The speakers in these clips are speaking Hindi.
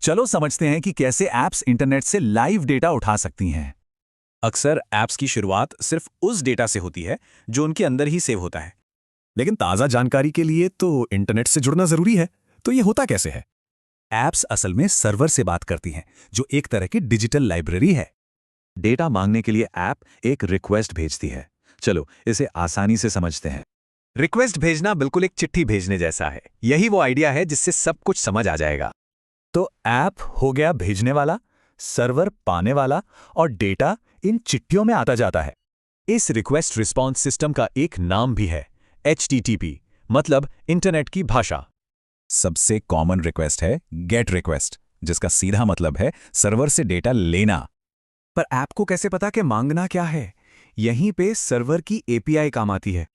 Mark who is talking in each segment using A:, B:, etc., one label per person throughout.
A: चलो समझते हैं कि कैसे ऐप्स इंटरनेट से लाइव डेटा उठा सकती हैं।
B: अक्सर ऐप्स की शुरुआत सिर्फ उस डेटा से होती है जो उनके अंदर ही सेव होता है।
C: लेकिन ताज़ा जानकारी के लिए तो इंटरनेट से जुड़ना ज़रूरी है। तो ये होता कैसे है?
A: ऐप्स असल में सर्वर से बात करती हैं, जो एक तरह की डिजिटल लाइब्रेरी है। डेटा मांगने के लिए ऐप एक रिक्वेस्ट भेजती है। चलो इसे आसानी से समझते हैं।
B: रिक्वेस्ट भेजना बिल्कुल एक चिट्ठी भेजने जैसा है। यही वो आइडिया है जिससे सब कुछ समझ आ जाएगा।
A: तो ऐप हो गया भेजने वाला, सर्वर पाने वाला, और डेटा इन चिट्ठियों में आता जाता है।
B: इस रिक्वेस्ट रिस्पॉन्स सिस्टम का एक नाम भी है, HTTP, मतलब इंटरनेट की भाषा।
A: सबसे कॉमन रिक्वेस्ट है गेट रिक्वेस्ट, जिसका सीधा मतलब है सर्वर से डेटा लेना।
C: पर ऐप को कैसे पता कि मांगना क्या है? यहीं पे सर्वर की API काम आती है।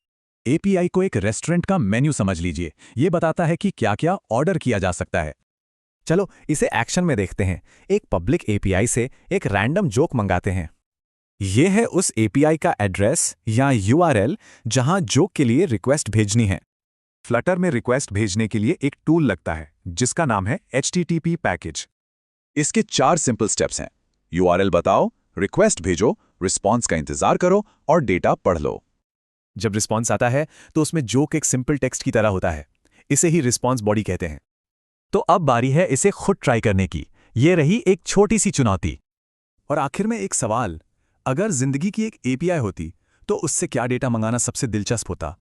A: API को एक रेस्टोरेंट का मेन्यू समझ लीजिए। ये बताता है कि क्या-क्या ऑर्डर किया जा सकता है।
C: चलो इसे एक्शन में देखते हैं। एक पब्लिक API से एक रैंडम जोक मंगाते हैं। ये है उस API का एड्रेस या URL जहां जोक के लिए रिक्वेस्ट भेजनी है। फ्लटर में रिक्वेस्ट भेजने के लिए एक टूल लगता है जिसका नाम है HTTP पैकेज।
D: इसके 4 सिंपल स्टेप्स हैं। URL बताओ, रिक्वेस्ट भेजो, रिस्पॉन्स का इंतजार करो और डेटा पढ़ लो।
C: जब रिस्पॉन्स आता है तो उसमें जोक एक सिंपल टेक्स्ट की तरह होता है। इसे ही रिस्पॉन्स बॉडी कहते हैं।
A: तो अब बारी है इसे खुद ट्राई करने की। ये रही एक छोटी सी चुनौती।
C: और आखिर में एक सवाल, अगर जिंदगी की एक API होती तो उससे क्या डेटा मंगाना सबसे दिलचस्प होता?